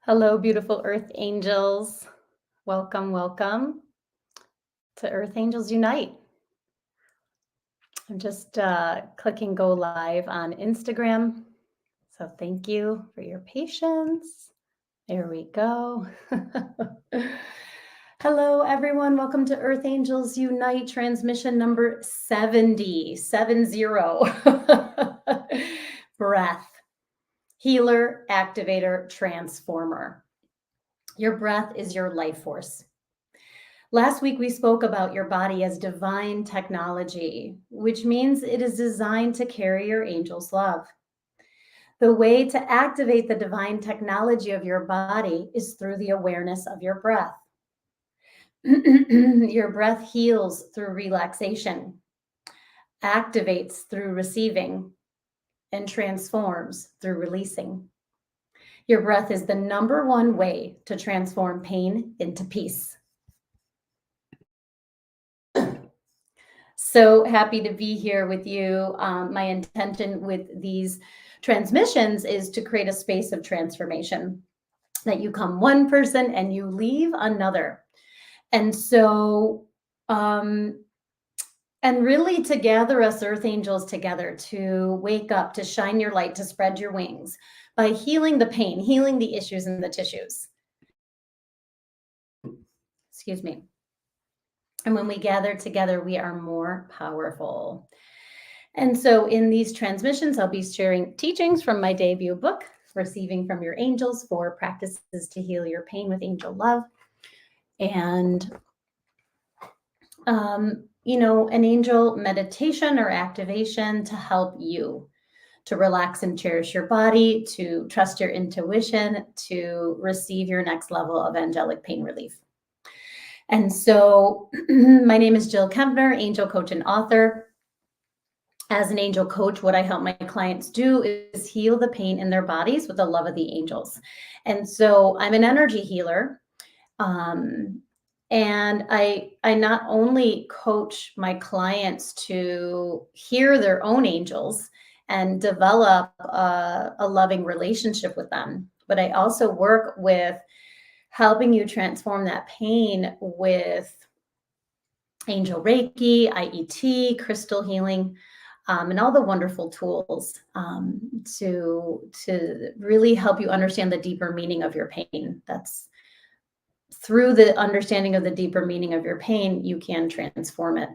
Hello, beautiful Earth Angels. Welcome, welcome to Earth Angels Unite. I'm just clicking go live on Instagram. So thank you for your patience. There we go. Hello, everyone. Welcome to Earth Angels Unite transmission number 70. Breath. Healer, activator, transformer. Your breath is your life force. Last week, we spoke about your body as divine technology, which means it is designed to carry your angel's love. The way to activate the divine technology of your body is through the awareness of your breath. Your breath heals through relaxation, activates through receiving, and transforms through releasing. Your breath is the number one way to transform pain into peace. So happy to be here with you. My intention with these transmissions is to create a space of transformation, that you come one person and you leave another. And so, and really to gather us Earth Angels together, to wake up, to shine your light, to spread your wings by healing the pain, healing the issues in the tissues. Excuse me. And when we gather together, we are more powerful. And so in these transmissions, I'll be sharing teachings from my debut book, Receiving from Your Angels, 4 Practices to Heal Your Pain with Angel Love. And, an angel meditation or activation to help you to relax and cherish your body, to trust your intuition, to receive your next level of angelic pain relief. And so my name is Jill Kempner, angel coach and author. As an angel coach, what I help my clients do is heal the pain in their bodies with the love of the angels. And so I'm an energy healer. And I not only coach my clients to hear their own angels and develop a loving relationship with them, but I also work with helping you transform that pain with angel Reiki, IET, crystal healing, and all the wonderful tools to really help you understand the deeper meaning of your pain. That's through the understanding of the deeper meaning of your pain, you can transform it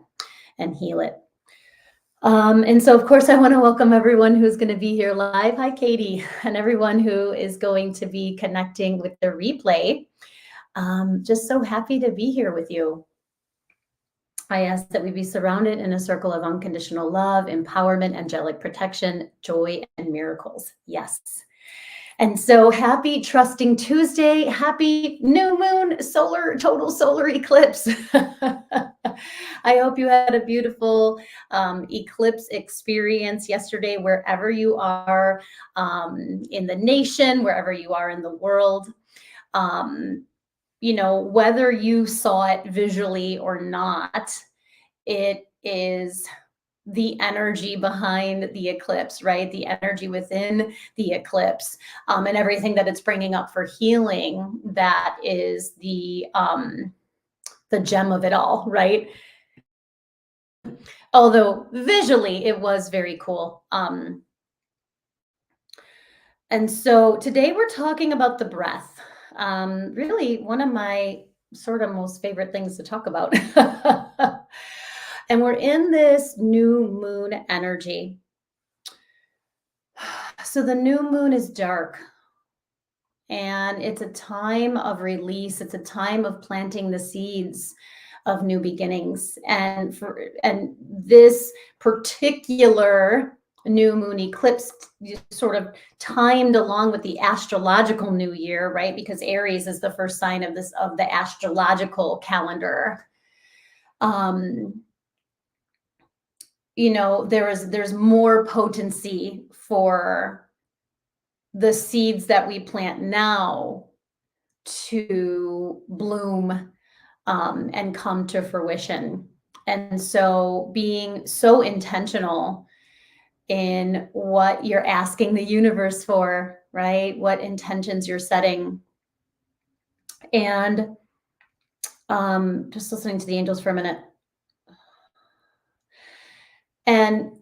and heal it. And so, of course, I want to welcome everyone who's going to be here live. Hi, Katie, and everyone who is going to be connecting with the replay. Just so happy to be here with you. I ask that we be surrounded in a circle of unconditional love, empowerment, angelic protection, joy, and miracles. Yes. And so happy Trusting Tuesday, happy new moon, total solar eclipse. I hope you had a beautiful eclipse experience yesterday, wherever you are in the nation, wherever you are in the world. Whether you saw it visually or not, it is the energy behind the eclipse, right? The energy within the eclipse, and everything that it's bringing up for healing. That is the gem of it all, right? Although visually it was very cool. And so today we're talking about the breath. Really one of my sort of most favorite things to talk about. And we're in this new moon energy. So the new moon is dark, and it's a time of release. It's a time of planting the seeds of new beginnings. And this particular new moon eclipse sort of timed along with the astrological new year, right? Because Aries is the first sign of the astrological calendar. There's more potency for the seeds that we plant now to bloom and come to fruition. And so being so intentional in what you're asking the universe for, right? What intentions you're setting. And just listening to the angels for a minute. And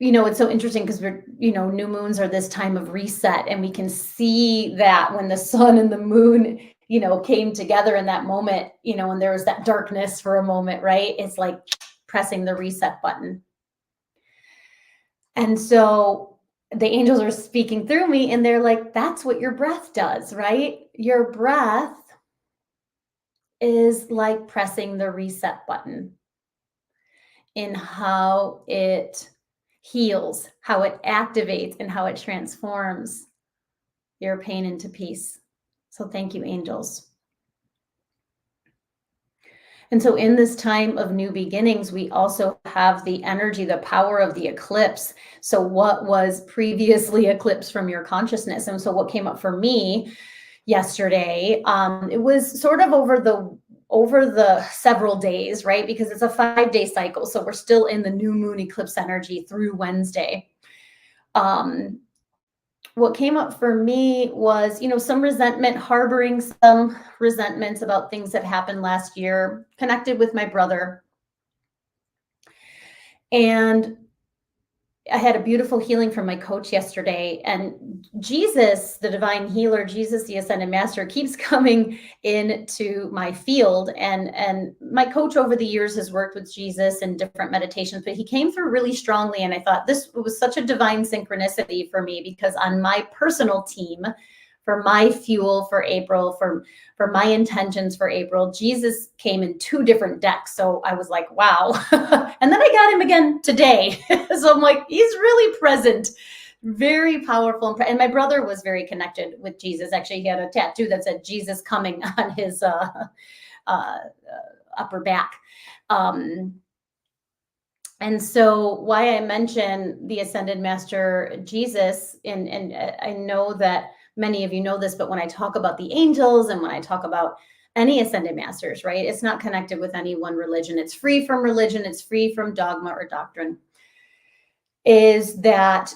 it's so interesting because new moons are this time of reset, and we can see that when the sun and the moon, came together in that moment, and there was that darkness for a moment, right? It's like pressing the reset button. And so the angels are speaking through me, and they're like, that's what your breath does, right? Your breath is like pressing the reset button in how it heals, how it activates, and how it transforms your pain into peace. So thank you, angels. And so in this time of new beginnings, we also have the energy, the power of the eclipse. So what was previously eclipsed from your consciousness? And so what came up for me yesterday, it was sort of over the several days, right? Because it's a 5-day cycle. So we're still in the new moon eclipse energy through Wednesday. What came up for me was, some resentment, harboring some resentments about things that happened last year, connected with my brother. And I had a beautiful healing from my coach yesterday, and Jesus, the divine healer, Jesus, the ascended master, keeps coming into my field. And my coach over the years has worked with Jesus in different meditations, but he came through really strongly. And I thought this was such a divine synchronicity for me, because on my personal team, for my fuel for April, for my intentions for April, Jesus came in 2 different decks. So I was like, wow. And then I got him again today. So I'm like, he's really present, very powerful. And my brother was very connected with Jesus. Actually, he had a tattoo that said Jesus coming on his upper back. And so why I mention the ascended master Jesus, and I know that many of you know this, but when I talk about the angels and when I talk about any ascended masters, right, it's not connected with any one religion. It's free from religion. It's free from dogma or doctrine. Is that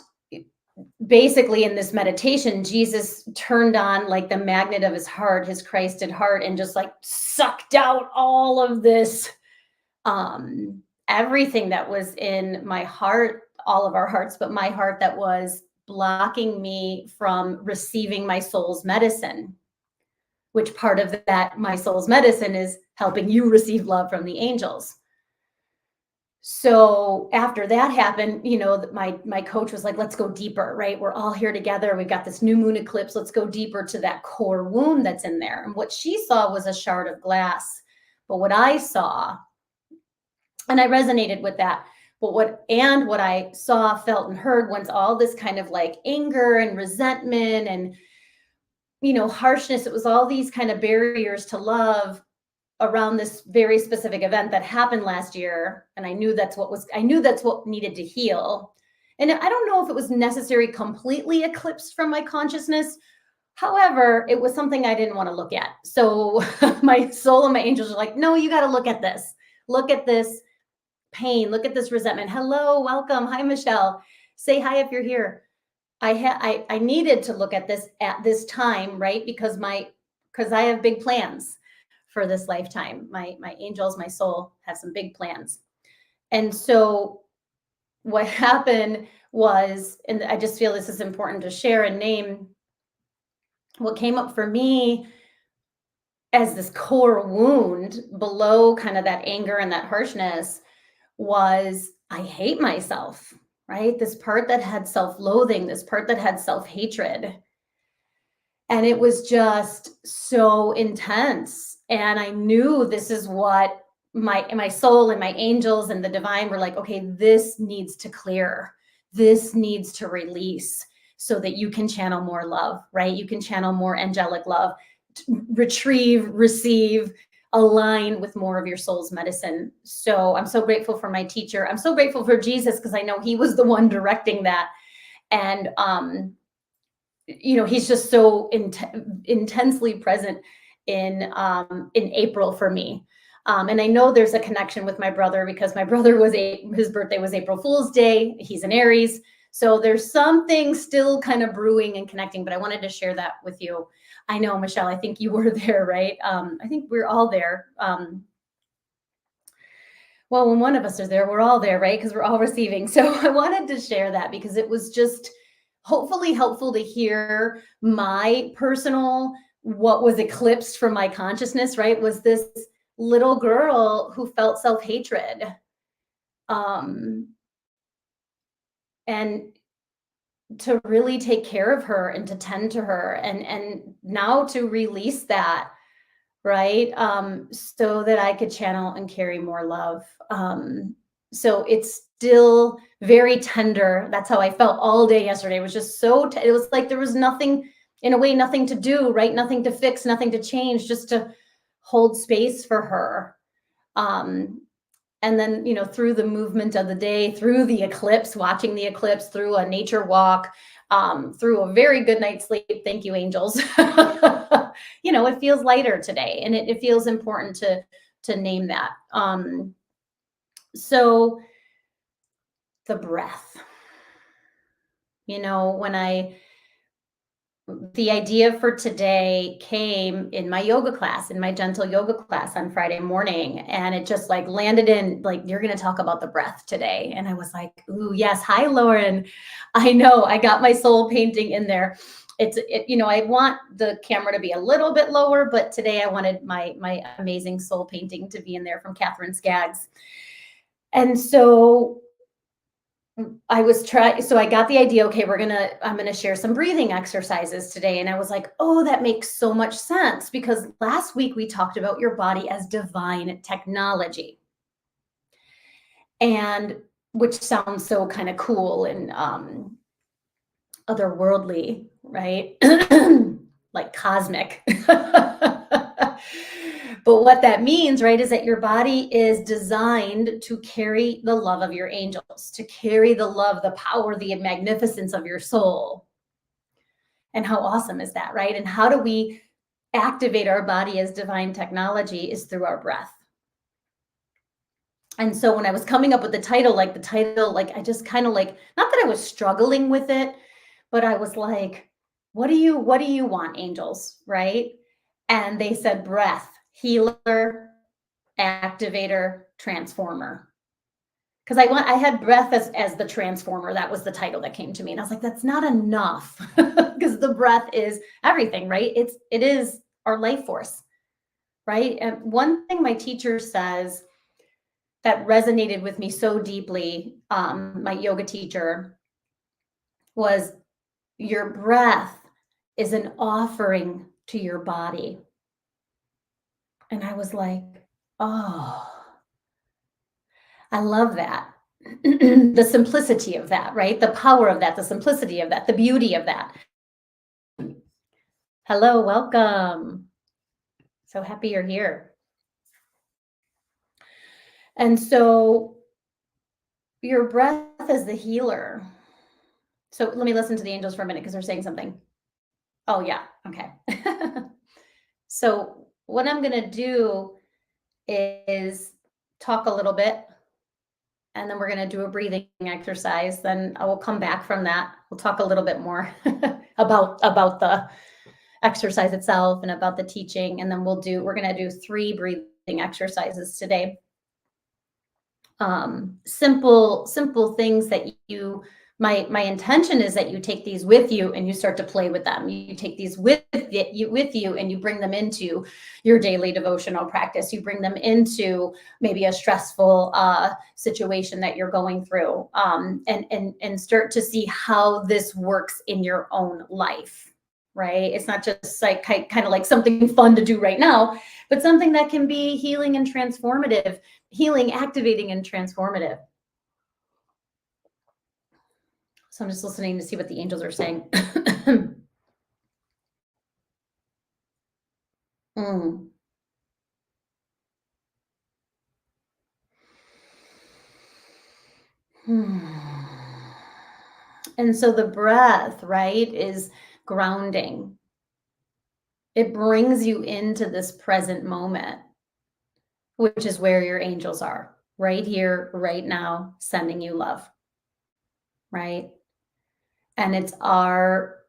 basically in this meditation, Jesus turned on like the magnet of his heart, his Christed heart, and just like sucked out all of this, everything that was in my heart, all of our hearts, but my heart, that was blocking me from receiving my soul's medicine, which part of that, my soul's medicine, is helping you receive love from the angels. So after that happened, my coach was like, let's go deeper, right? We're all here together. We've got this new moon eclipse. Let's go deeper to that core wound that's in there. And what she saw was a shard of glass. But what I saw, and I resonated with that, but what I saw, felt, and heard, once all this kind of like anger and resentment and, harshness, it was all these kind of barriers to love around this very specific event that happened last year. And I knew that's what needed to heal. And I don't know if it was necessarily completely eclipsed from my consciousness. However, it was something I didn't want to look at. So my soul and my angels are like, no, you got to look at this. Look at this pain. Look at this resentment. Hello, welcome. Hi, Michelle. Say hi if you're here. I needed to look at this at this time, right? Because I have big plans for this lifetime. My angels, my soul have some big plans. And so what happened was, and I just feel this is important to share and name, what came up for me as this core wound below kind of that anger and that harshness was, I hate myself, right? This part that had self-loathing, this part that had self-hatred. And it was just so intense. And I knew this is what my soul and my angels and the divine were like, okay, this needs to clear. This needs to release so that you can channel more love, right? You can channel more angelic love, retrieve, receive, align with more of your soul's medicine. So I'm so grateful for my teacher. I'm so grateful for Jesus, because I know he was the one directing that. And, he's just so intensely present in April for me. And I know there's a connection with my brother, because my brother his birthday was April Fool's Day. He's an Aries. So there's something still kind of brewing and connecting, but I wanted to share that with you. I know, Michelle, I think you were there, right? I think we're all there. Well, when one of us is there, we're all there, right? Because we're all receiving. So I wanted to share that because it was just hopefully helpful to hear my personal, what was eclipsed from my consciousness, right? Was this little girl who felt self-hatred. Um, and to really take care of her and to tend to her and now to release that, right? So that I could channel and carry more love. So it's still very tender. That's how I felt all day yesterday. It was just so, it was like there was nothing, in a way, nothing to do, right? Nothing to fix, nothing to change, just to hold space for her. Um, and then, through the movement of the day, through the eclipse, watching the eclipse, through a nature walk, through a very good night's sleep, thank you, angels. It feels lighter today, and it feels important to name that. So the breath, when the idea for today came in my yoga class, in my gentle yoga class on Friday morning. And it just like landed in, like, you're going to talk about the breath today. And I was like, ooh, yes. Hi, Lauren. I know I got my soul painting in there. I want the camera to be a little bit lower, but today I wanted my amazing soul painting to be in there from Catherine Skaggs. And so so I got the idea, okay, I'm going to share some breathing exercises today. And I was like, oh, that makes so much sense, because last week we talked about your body as divine technology, and which sounds so kind of cool and otherworldly, right? Like cosmic. But what that means, right, is that your body is designed to carry the love of your angels, to carry the love, the power, the magnificence of your soul. And how awesome is that, right? And how do we activate our body as divine technology is through our breath. And so when I was coming up with the title, I just kind of like, not that I was struggling with it, but I was like, what do you want, angels, right? And they said breath, healer, activator, transformer. Because I had breath as the transformer. That was the title that came to me. And I was like, that's not enough, because the breath is everything, right? It is our life force, right? And one thing my teacher says that resonated with me so deeply, my yoga teacher, was your breath is an offering to your body. And I was like, oh, I love that. The simplicity of that, right? The power of that, the simplicity of that, the beauty of that. Hello, welcome. So happy you're here. And so your breath is the healer. So let me listen to the angels for a minute, because they're saying something. Oh, yeah. Okay. So what I'm going to do is talk a little bit, and then we're going to do a breathing exercise. Then I will come back from that. We'll talk a little bit more about the exercise itself and about the teaching. And then we're going to do 3 breathing exercises today. Simple things that my intention is that you take these with you and you start to play with them. You take these with you and you bring them into your daily devotional practice. You bring them into maybe a stressful situation that you're going through, and start to see how this works in your own life, right? It's not just like kind of like something fun to do right now, but something that can be healing and transformative, healing, activating, and transformative. So I'm just listening to see what the angels are saying. Mm. And so the breath, right, is grounding. It brings you into this present moment, which is where your angels are, right here, right now, sending you love, right? And it's our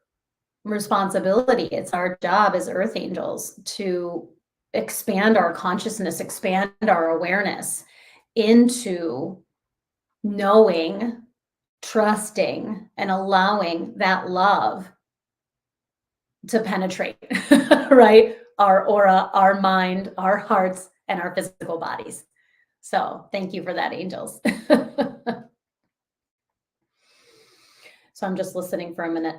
responsibility, it's our job as earth angels to expand our consciousness, expand our awareness into knowing, trusting, and allowing that love to penetrate, right? Our aura, our mind, our hearts, and our physical bodies. So thank you for that, angels. So I'm just listening for a minute.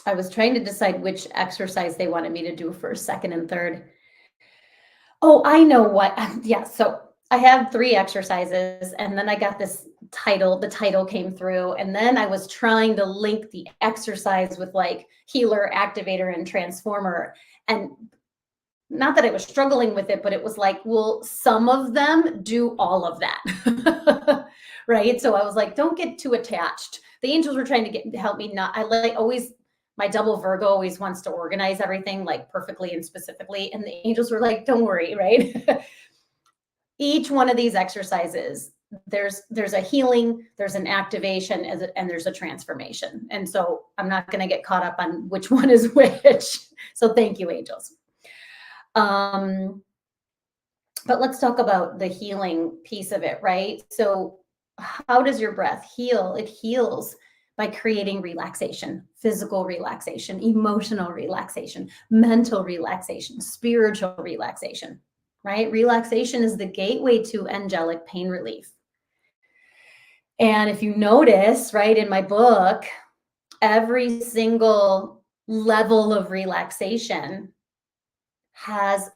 I was trying to decide which exercise they wanted me to do first, second, and third. Oh, I know what. Yeah, so I have 3 exercises, and then I got this title. The title came through, and then I was trying to link the exercise with like healer, activator, and transformer. And not that I was struggling with it, but it was like, well, some of them do all of that. Right? So I was like, don't get too attached. The angels were trying to help me not, I like always, my double Virgo always wants to organize everything like perfectly and specifically. And the angels were like, don't worry, right? Each one of these exercises, there's a healing, there's an activation, and there's a transformation. And so I'm not going to get caught up on which one is which. So thank you, angels. But let's talk about the healing piece of it, right? So how does your breath heal? It heals by creating relaxation, physical relaxation, emotional relaxation, mental relaxation, spiritual relaxation, right? Relaxation is the gateway to angelic pain relief. And if you notice, right, in my book, every single level of relaxation has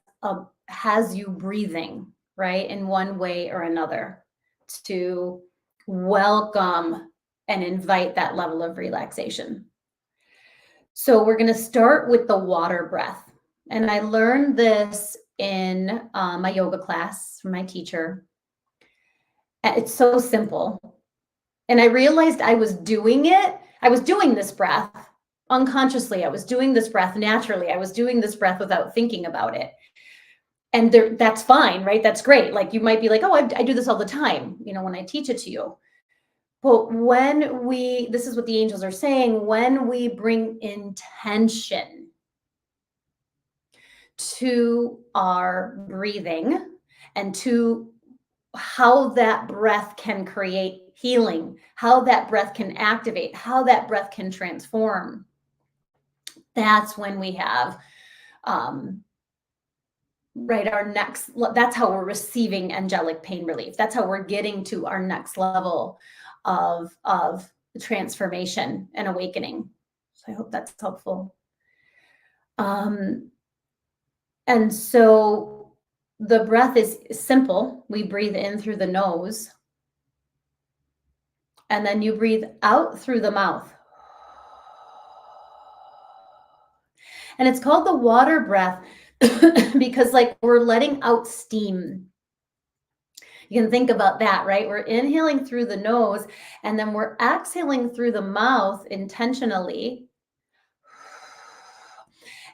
you breathing, right, in one way or another to welcome and invite that level of relaxation. So we're going to start with the water breath. And I learned this in my yoga class from my teacher. It's so simple. And I realized I was doing it. I was doing this breath unconsciously. I was doing this breath naturally. I was doing this breath without thinking about it. And that's fine, right? That's great. Like you might be like, oh, I do this all the time, when I teach it to you. But this is what the angels are saying, when we bring intention to our breathing and to how that breath can create healing, how that breath can activate, how that breath can transform, that's when we have right, that's how we're receiving angelic pain relief. That's how we're getting to our next level of transformation and awakening. So I hope that's helpful. And so the breath is simple. We breathe in through the nose, and then you breathe out through the mouth. And it's called the water breath because like we're letting out steam. You can think about that, right? We're inhaling through the nose and then we're exhaling through the mouth intentionally.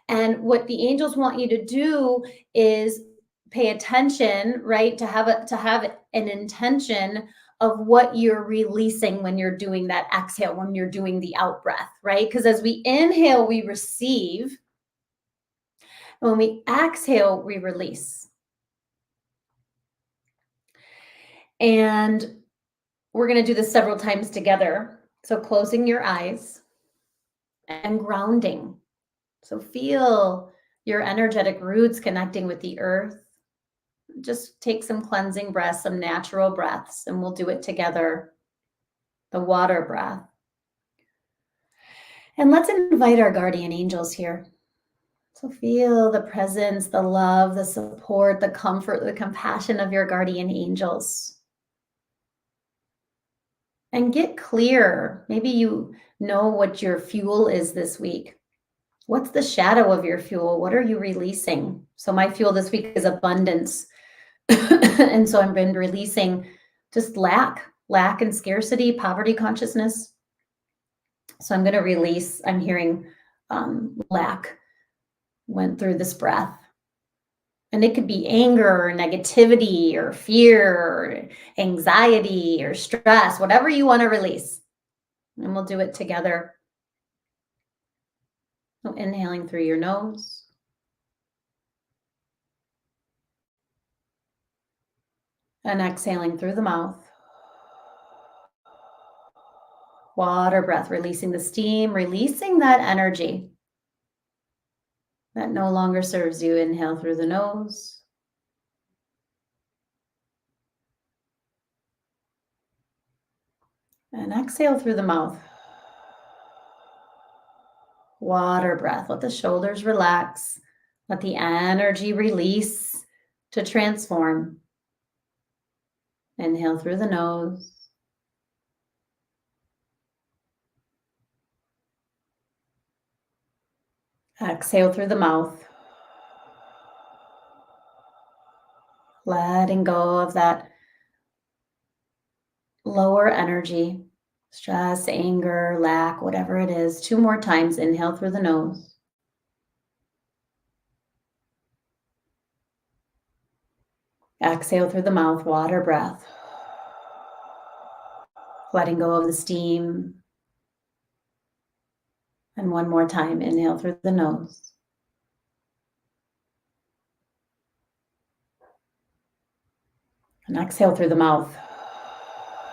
And what the angels want you to do is pay attention, right? To have an intention of what you're releasing when you're doing that exhale, when you're doing the out breath, right? Because as we inhale, we receive. When we exhale, we release. And we're going to do this several times together. So closing your eyes and grounding. So feel your energetic roots connecting with the earth. Just take some cleansing breaths, some natural breaths, and we'll do it together. The water breath. And let's invite our guardian angels here. So feel the presence, the love, the support, the comfort, the compassion of your guardian angels. And get clear. Maybe you know what your fuel is this week. What's the shadow of your fuel? What are you releasing? So my fuel this week is abundance. And so I've been releasing just lack and scarcity, poverty consciousness. So I'm going to release, I'm hearing lack went through this breath. And it could be anger or negativity or fear or anxiety or stress, whatever you want to release. And we'll do it together. So inhaling through your nose. And exhaling through the mouth. Water breath, releasing the steam, releasing that energy that no longer serves you. Inhale through the nose. And exhale through the mouth. Water breath. Let the shoulders relax. Let the energy release to transform. Inhale through the nose. Exhale through the mouth. Letting go of that lower energy, stress, anger, lack, whatever it is. 2 more times. Inhale through the nose. Exhale through the mouth, water breath. Letting go of the steam. And 1 more time. Inhale through the nose. And exhale through the mouth.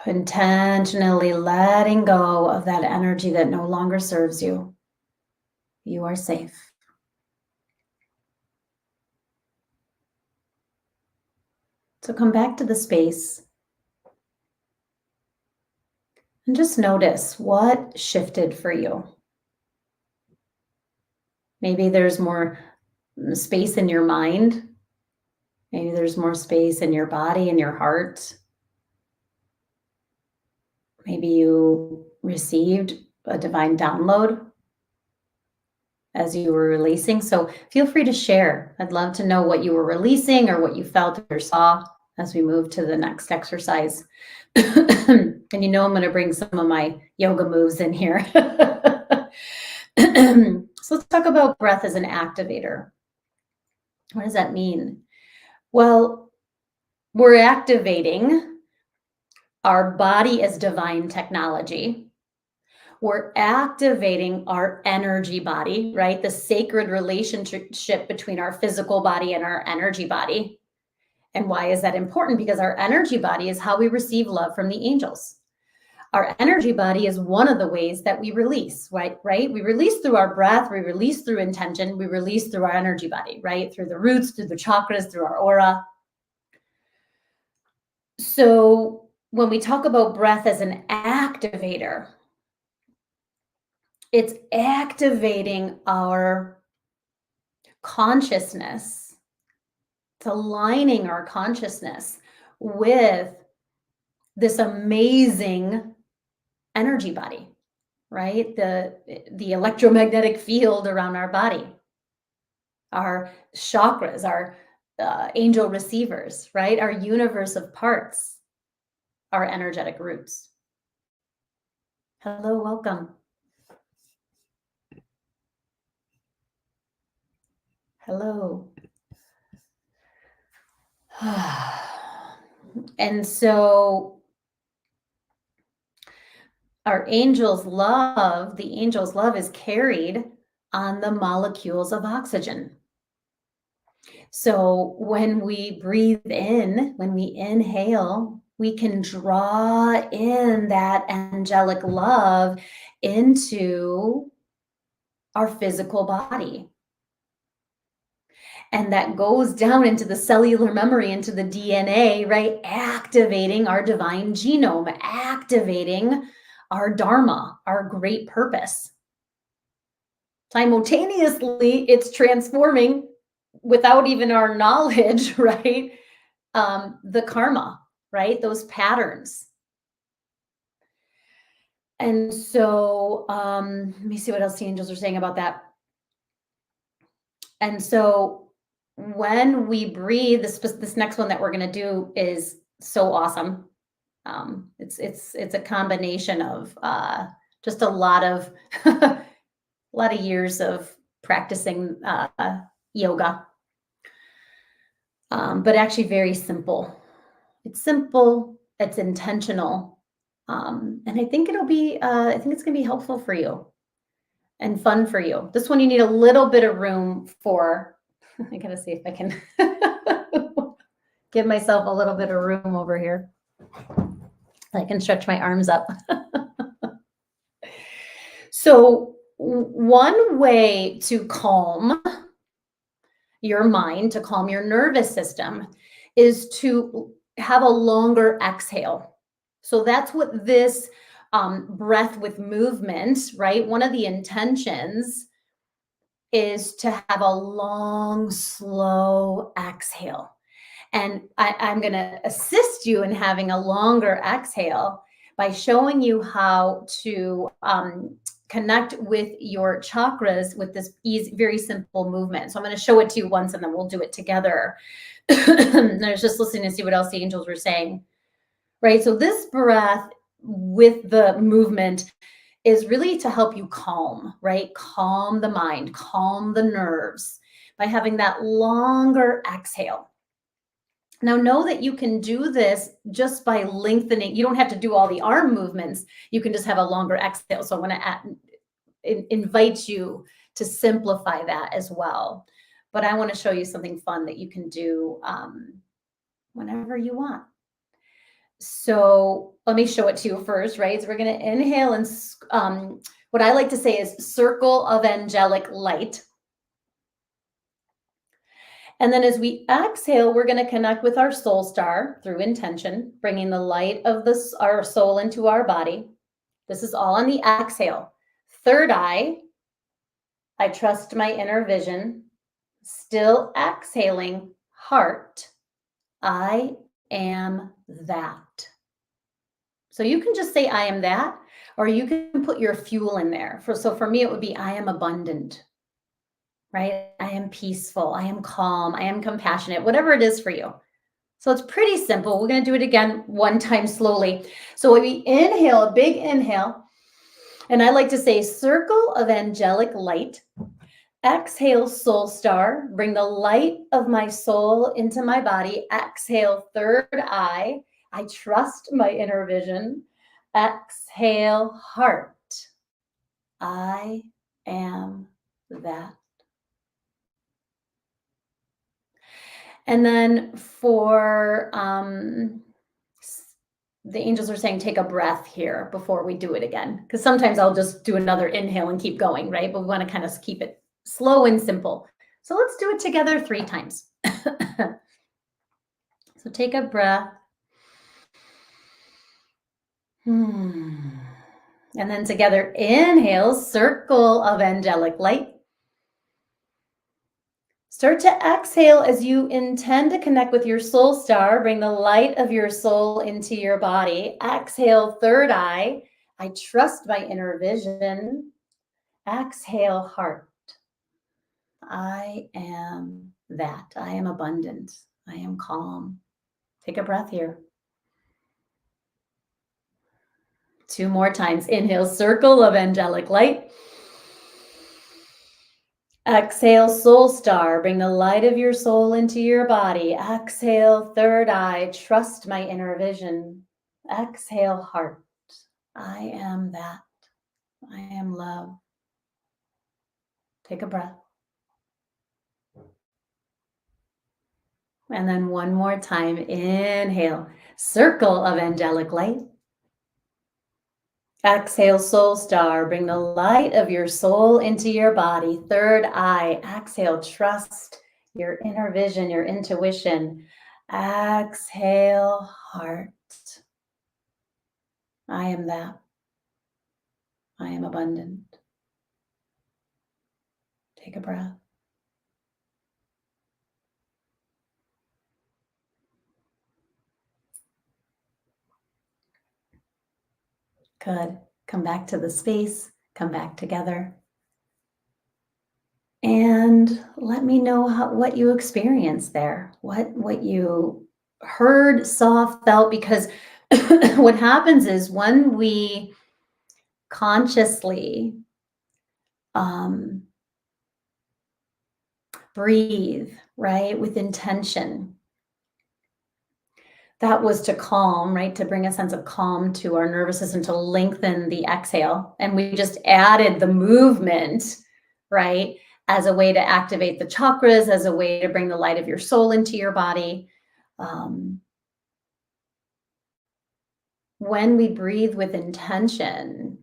Intentionally letting go of that energy that no longer serves you. You are safe. So come back to the space and just notice what shifted for you. Maybe there's more space in your mind. Maybe there's more space in your body and your heart. Maybe you received a divine download as you were releasing. So feel free to share. I'd love to know what you were releasing or what you felt or saw as we move to the next exercise. And you know I'm going to bring some of my yoga moves in here. So let's talk about breath as an activator. What does that mean? Well, we're activating our body as divine technology. We're activating our energy body, right? The sacred relationship between our physical body and our energy body. And why is that important? Because our energy body is how we receive love from the angels. Our energy body is one of the ways that we release, right? We release through our breath, we release through intention, we release through our energy body, right? Through the roots, through the chakras, through our aura. So when we talk about breath as an activator, it's activating our consciousness. It's aligning our consciousness with this amazing energy body, right? The electromagnetic field around our body, our chakras, our angel receivers, right? Our universe of parts, our energetic roots. Hello, welcome. Hello. And so our angel's love, the angel's love is carried on the molecules of oxygen. So when we breathe in, when we inhale, we can draw in that angelic love into our physical body. And that goes down into the cellular memory, into the DNA, right? Activating our divine genome, activating our dharma, our great purpose. Simultaneously, it's transforming, without even our knowledge, right? The karma, right? Those patterns. And so let me see what else the angels are saying about that. And so when we breathe, this next one that we're going to do is so awesome. It's a combination of just a lot of years of practicing yoga. but actually very simple. It's simple, it's intentional, and I think I think it's gonna be helpful for you and fun for you. This one you need a little bit of room for. I gotta see if I can give myself a little bit of room over here. I can stretch my arms up. So, one way to calm your mind, to calm your nervous system, is to have a longer exhale. So, that's what this breath with movement, right? One of the intentions is to have a long, slow exhale. And I'm going to assist you in having a longer exhale by showing you how to connect with your chakras with this easy, very simple movement. So I'm going to show it to you once and then we'll do it together. And I was just listening to see what else the angels were saying, right? So this breath with the movement is really to help you calm, right? Calm the mind, calm the nerves by having that longer exhale. Now, know that you can do this just by lengthening. You don't have to do all the arm movements. You can just have a longer exhale. So I want to invite you to simplify that as well. But I want to show you something fun that you can do whenever you want. So let me show it to you first, right? So we're going to inhale and what I like to say is circle of angelic light. And then as we exhale, we're going to connect with our soul star through intention, bringing the light of our soul into our body. This is all on the exhale. Third eye, I trust my inner vision. Still exhaling, heart, I am that. So you can just say, I am that, or you can put your fuel in there. So for me, it would be, I am abundant. Right? I am peaceful. I am calm. I am compassionate, whatever it is for you. So it's pretty simple. We're going to do it again one time slowly. So when we inhale, a big inhale, and I like to say circle of angelic light. Exhale, soul star. Bring the light of my soul into my body. Exhale, third eye. I trust my inner vision. Exhale, heart. I am that. And then for the angels are saying, take a breath here before we do it again. Because sometimes I'll just do another inhale and keep going, right? But we want to kind of keep it slow and simple. So let's do it together 3 times. So take a breath. And then together, inhale, circle of angelic light. Start to exhale as you intend to connect with your soul star. Bring the light of your soul into your body. Exhale, third eye. I trust my inner vision. Exhale, heart. I am that. I am abundant. I am calm. Take a breath here. 2 more times. Inhale, circle of angelic light. Exhale, soul star. Bring the light of your soul into your body. Exhale, third eye. Trust my inner vision. Exhale, heart. I am that. I am love. Take a breath. And then one more time. Inhale, circle of angelic light. Exhale, soul star. Bring the light of your soul into your body. Third eye. Exhale, trust your inner vision, your intuition. Exhale, heart. I am that. I am abundant. Take a breath. Good. Come back to the space. Come back together. And let me know what you experienced there, what you heard, saw, felt, because what happens is when we consciously breathe, right, with intention, That was to calm, right? To bring a sense of calm to our nervous system, to lengthen the exhale. And we just added the movement, right? As a way to activate the chakras, as a way to bring the light of your soul into your body. Um, when we breathe with intention,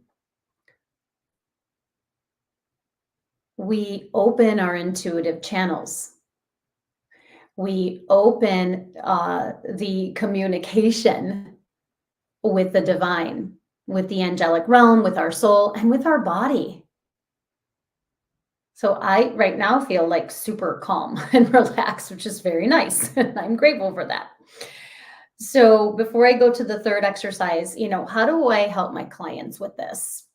we open our intuitive channels. We open the communication with the divine, with the angelic realm, with our soul, and with our body. So I right now feel like super calm and relaxed, which is very nice. And I'm grateful for that. So before I go to the third exercise, how do I help my clients with this?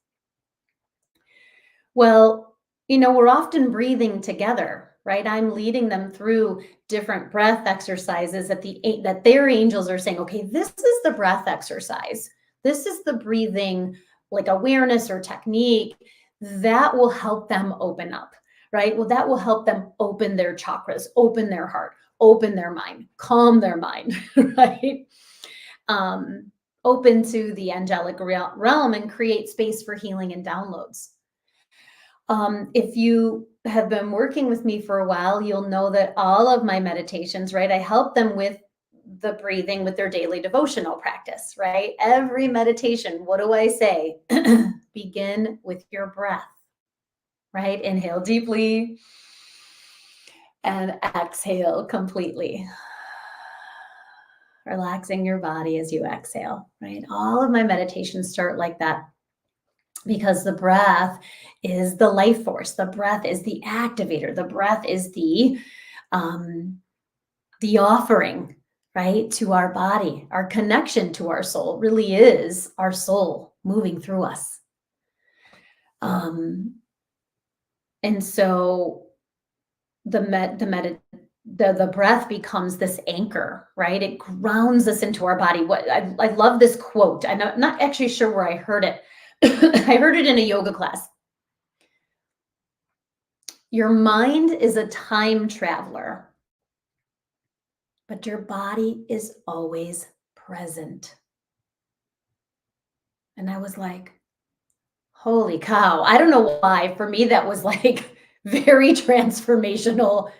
Well, we're often breathing together, right? I'm leading them through different breath exercises that their angels are saying, okay, this is the breath exercise. This is the breathing, like awareness or technique that will help them open up, right? Well, that will help them open their chakras, open their heart, open their mind, calm their mind, right? Um, Open to the angelic realm and create space for healing and downloads. If you have been working with me for a while, you'll know that all of my meditations, right? I help them with the breathing with their daily devotional practice, right? Every meditation, what do I say? Begin with your breath, right? Inhale deeply and exhale completely. Relaxing your body as you exhale, right? All of my meditations start like that, because the breath is the life force. The breath is the activator. The breath is the offering, right, to our body. Our connection to our soul really is our soul moving through us. And so the breath becomes this anchor, right? It grounds us into our body. I love this quote. I'm not actually sure where I heard it. I heard it in a yoga class. Your mind is a time traveler, but your body is always present. And I was like, holy cow. I don't know why. For me, that was like very transformational,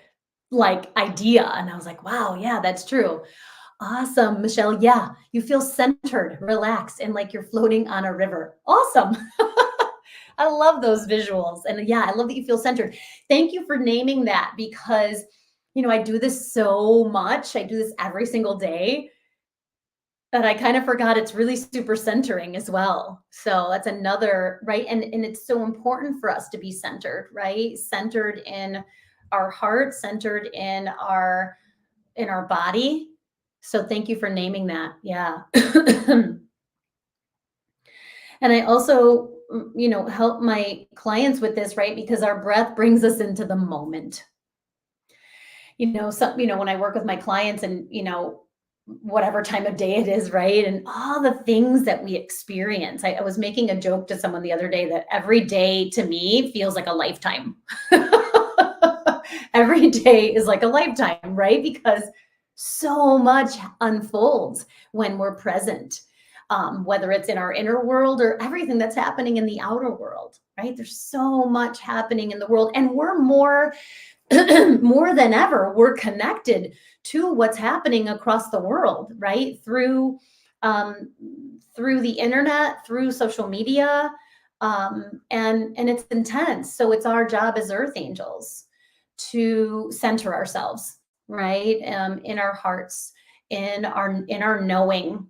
like idea. And I was like, wow, yeah, that's true. Awesome, Michelle. Yeah, you feel centered, relaxed, and like you're floating on a river. Awesome. I love those visuals. And yeah, I love that you feel centered. Thank you for naming that, because, I do this so much. I do this every single day that I kind of forgot it's really super centering as well. So that's another, right? And it's so important for us to be centered, right? Centered in our heart, centered in our body. So thank you for naming that. Yeah. And I also, help my clients with this, right? Because our breath brings us into the moment. When I work with my clients and, whatever time of day it is, right? And all the things that we experience. I was making a joke to someone the other day that every day to me feels like a lifetime. Every day is like a lifetime, right? Because so much unfolds when we're present, whether it's in our inner world or everything that's happening in the outer world, right? There's so much happening in the world, and we're more more than ever, we're connected to what's happening across the world, right? Through the internet, through social media, and it's intense. So it's our job as earth angels to center ourselves, right? In our hearts, in our knowing,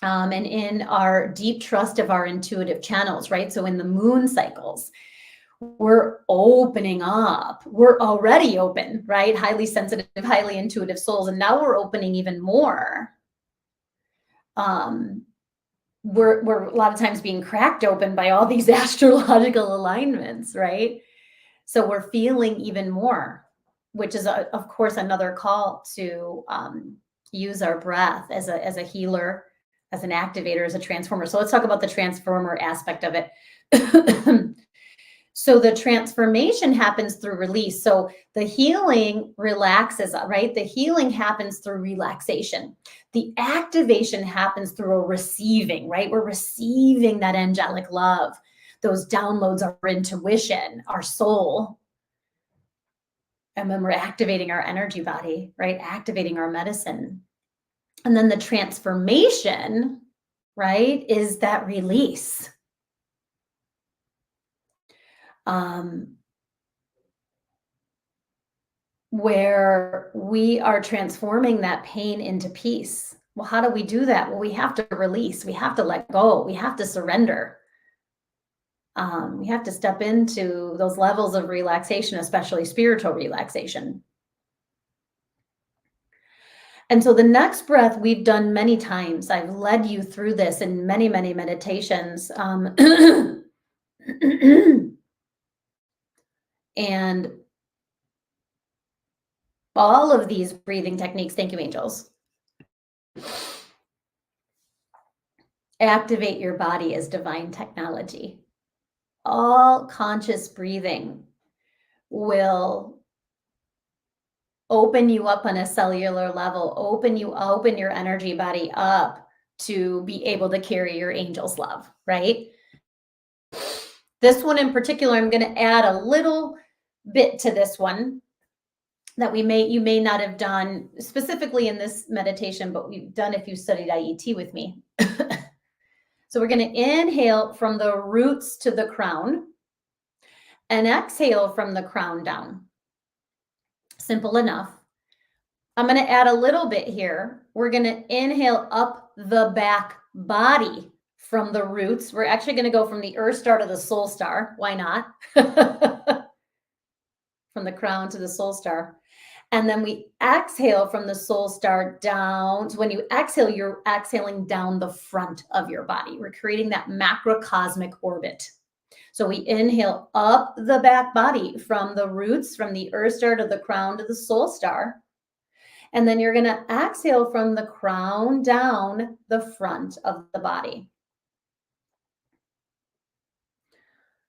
and in our deep trust of our intuitive channels, right? So in the moon cycles, we're opening up. We're already open, right? Highly sensitive, highly intuitive souls. And now we're opening even more. We're a lot of times being cracked open by all these astrological alignments, right? So we're feeling even more, which is, of course, another call to use our breath as a healer, as an activator, as a transformer. So let's talk about the transformer aspect of it. So the transformation happens through release. So the healing relaxes, right? The healing happens through relaxation. The activation happens through a receiving, right? We're receiving that angelic love, those downloads, our intuition, our soul. And then we're activating our energy body, right? Activating our medicine. And then the transformation, right, is that release. Where we are transforming that pain into peace. Well, how do we do that? Well, we have to release, we have to let go, we have to surrender. We have to step into those levels of relaxation, especially spiritual relaxation. And so the next breath we've done many times. I've led you through this in many, many meditations. And all of these breathing techniques, thank you, angels, activate your body as divine technology. All conscious breathing will open you up on a cellular level, open your energy body up to be able to carry your angel's love, right? This one in particular, I'm going to add a little bit to this one that you may not have done specifically in this meditation, but we've done if you studied IET with me. So we're going to inhale from the roots to the crown and exhale from the crown down. Simple enough. I'm going to add a little bit here. We're going to inhale up the back body from the roots. We're actually going to go from the earth star to the soul star. Why not? From the crown to the soul star. And then we exhale from the soul star down. So when you exhale, you're exhaling down the front of your body. We're creating that macrocosmic orbit. So we inhale up the back body from the roots, from the earth star to the crown to the soul star. And then you're going to exhale from the crown down the front of the body.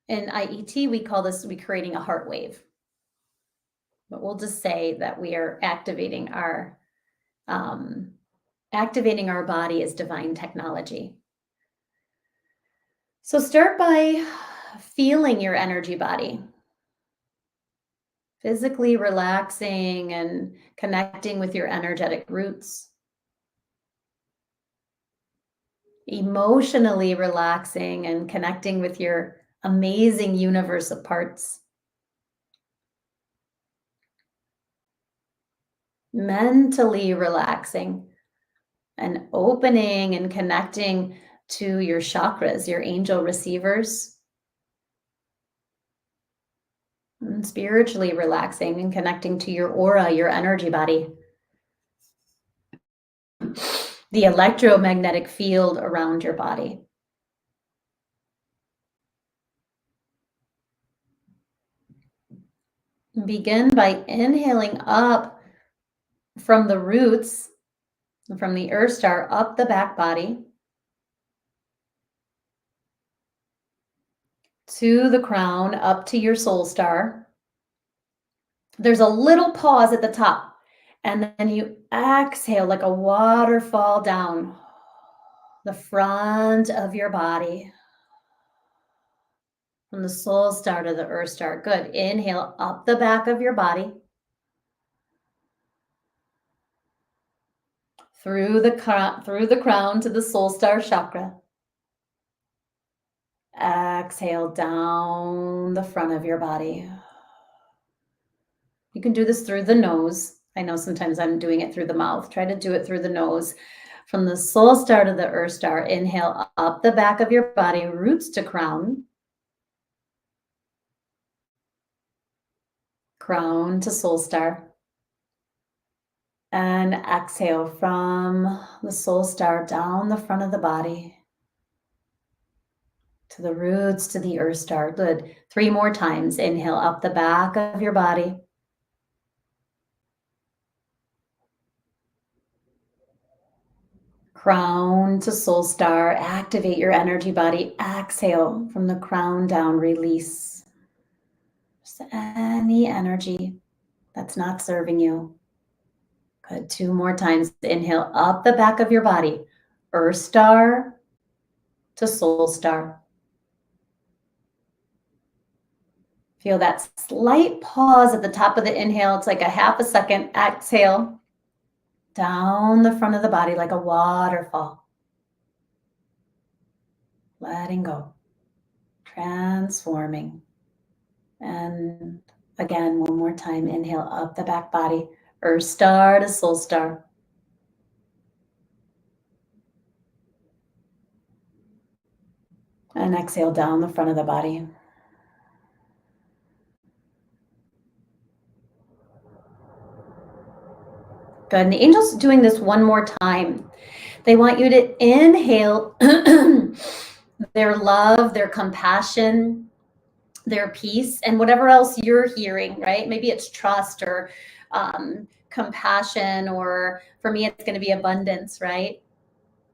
In IET, we call this creating a heart wave. But we'll just say that we are activating our body as divine technology. So start by feeling your energy body. Physically relaxing and connecting with your energetic roots. Emotionally relaxing and connecting with your amazing universe of parts. Mentally relaxing and opening and connecting to your chakras, your angel receivers. And spiritually relaxing and connecting to your aura, your energy body. The electromagnetic field around your body. Begin by inhaling up from the roots, from the earth star, up the back body, to the crown, up to your soul star. There's a little pause at the top, and then you exhale like a waterfall down the front of your body. From the soul star to the earth star. Good. Inhale up the back of your body. Through the crown to the soul star chakra. Exhale down the front of your body. You can do this through the nose. I know sometimes I'm doing it through the mouth. Try to do it through the nose. From the soul star to the earth star, inhale up the back of your body, roots to crown. Crown to soul star. And exhale from the soul star down the front of the body. To the roots, to the earth star. Good. 3 more times. Inhale up the back of your body. Crown to soul star. Activate your energy body. Exhale from the crown down. Release. Just any energy that's not serving you. Good. 2 more times. Inhale up the back of your body. Earth star to soul star. Feel that slight pause at the top of the inhale. It's like a half a second. Exhale down the front of the body like a waterfall. Letting go. Transforming. And again, one more time. Inhale up the back body. Earth star to soul star. And exhale down the front of the body. Good. And the angels are doing this one more time. They want you to inhale their love, their compassion, their peace, and whatever else you're hearing, right? Maybe it's trust or compassion, or for me, it's going to be abundance, right?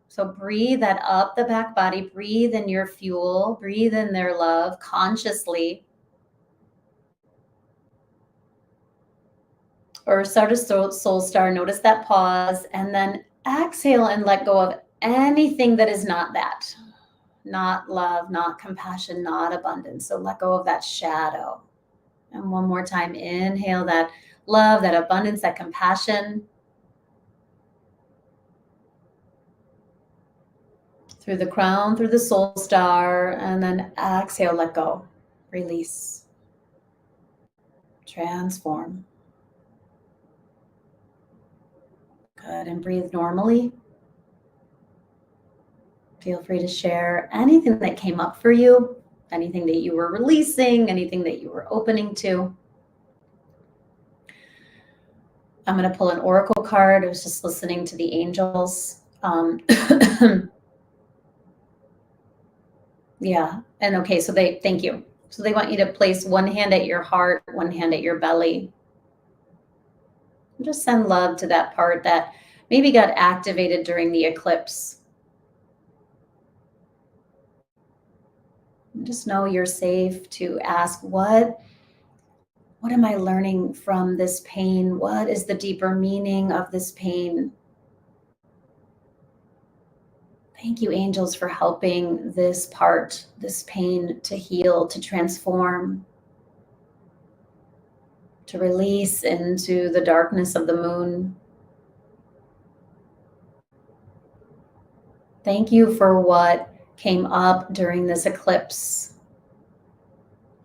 So breathe that up the back body, breathe in your fuel, breathe in their love consciously. Or start a soul star, notice that pause, and then exhale and let go of anything that is not that. Not love, not compassion, not abundance. So let go of that shadow. And one more time, inhale that love, that abundance, that compassion. Through the crown, through the soul star, and then exhale, let go, release, transform. Good, and breathe normally. Feel free to share anything that came up for you, anything that you were releasing, anything that you were opening to. I'm going to pull an oracle card. I was just listening to the angels. Yeah. And okay, so thank you. So they want you to place one hand at your heart, one hand at your belly. And just send love to that part that maybe got activated during the eclipse. And just know you're safe to ask, what am I learning from this pain? What is the deeper meaning of this pain? Thank you, angels, for helping this part, this pain, to heal, to transform, to release into the darkness of the moon. Thank you for what came up during this eclipse.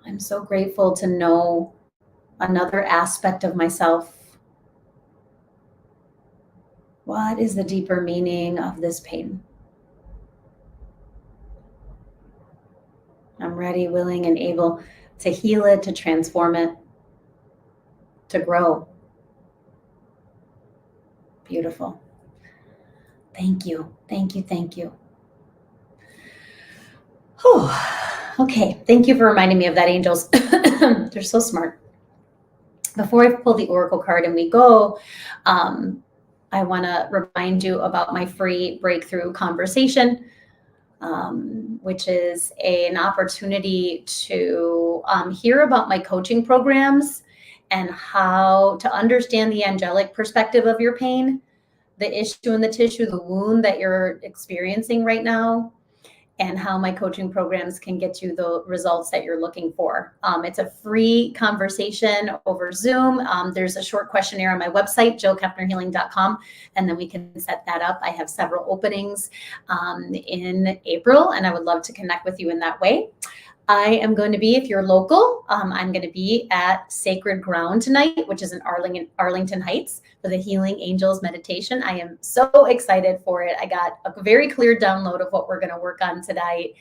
I'm so grateful to know another aspect of myself. What is the deeper meaning of this pain? I'm ready, willing, and able to heal it, to transform it, to grow. Beautiful. Thank you. Thank you. Thank you. Oh, okay. Thank you for reminding me of that, angels. They're so smart. Before I pull the oracle card and we go, I want to remind you about my free breakthrough conversation, which is an opportunity to hear about my coaching programs and how to understand the angelic perspective of your pain, the issue in the tissue, the wound that you're experiencing right now, and how my coaching programs can get you the results that you're looking for. It's a free conversation over Zoom. There's a short questionnaire on my website, jillkempnerhealing.com, and then we can set that up. I have several openings in April, and I would love to connect with you in that way. I am going to be, if you're local, I'm going to be at Sacred Ground tonight, which is in Arlington Heights, for the Healing Angels meditation. I am so excited for it. I got a very clear download of what we're going to work on tonight.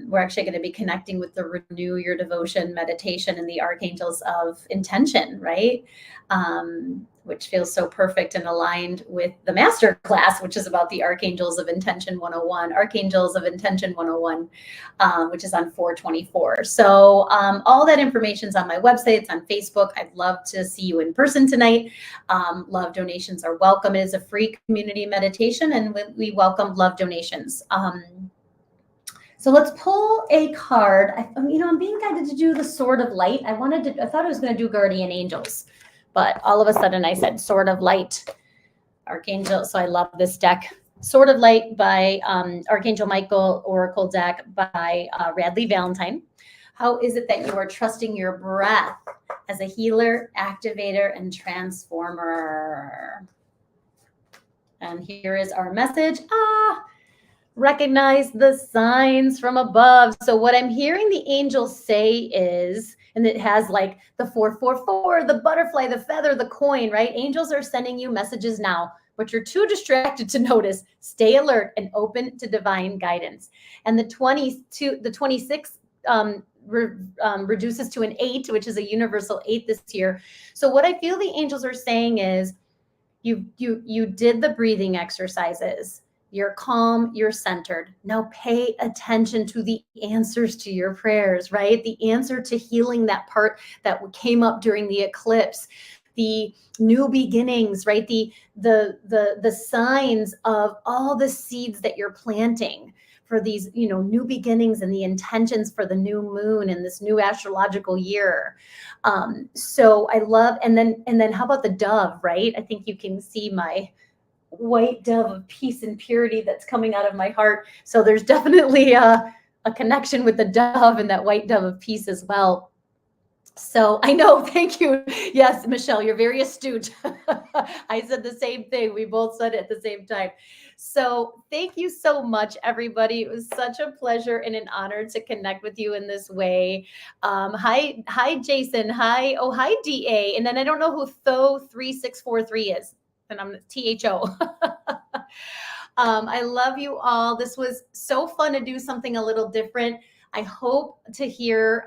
We're actually going to be connecting with the Renew Your Devotion meditation and the Archangels of Intention, right? Which feels so perfect and aligned with the master class, which is about the Archangels of Intention 101, Archangels of Intention 101, which is on 4/24. So all that information is on my website. It's on Facebook. I'd love to see you in person tonight. Love donations are welcome. It is a free community meditation, and we welcome love donations. So let's pull a card. I'm being guided to do the Sword of Light. I thought I was going to do Guardian Angels, but all of a sudden I said Sword of Light, Archangel. So I love this deck. Sword of Light by Archangel Michael, Oracle deck by Radley Valentine. How is it that you are trusting your breath as a healer, activator, and transformer? And here is our message. Recognize the signs from above. So what I'm hearing the angels say is, and it has like the 444, the butterfly, the feather, the coin, right? Angels are sending you messages now, but you're too distracted to notice. Stay alert and open to divine guidance. And the 26 reduces to an 8, which is a universal 8 this year. So what I feel the angels are saying is, you did the breathing exercises. You're calm, you're centered. Now pay attention to the answers to your prayers, right? The answer to healing that part that came up during the eclipse, the new beginnings, right? The signs of all the seeds that you're planting for these, new beginnings and the intentions for the new moon and this new astrological year. So I love, and then how about the dove, right? I think you can see my white dove of peace and purity that's coming out of my heart. So there's definitely a connection with the dove and that white dove of peace as well. So I know, thank you. Yes, Michelle, you're very astute. I said the same thing. We both said it at the same time. So thank you so much, everybody. It was such a pleasure and an honor to connect with you in this way. Hi, Jason. Hi, DA. And then I don't know who Tho3643 is. And I'm THO. I love you all. This was so fun to do something a little different. I hope to hear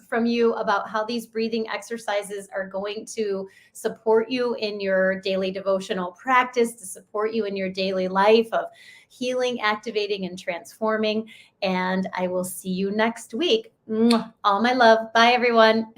from you about how these breathing exercises are going to support you in your daily devotional practice, to support you in your daily life of healing, activating, and transforming. And I will see you next week. All my love. Bye, everyone.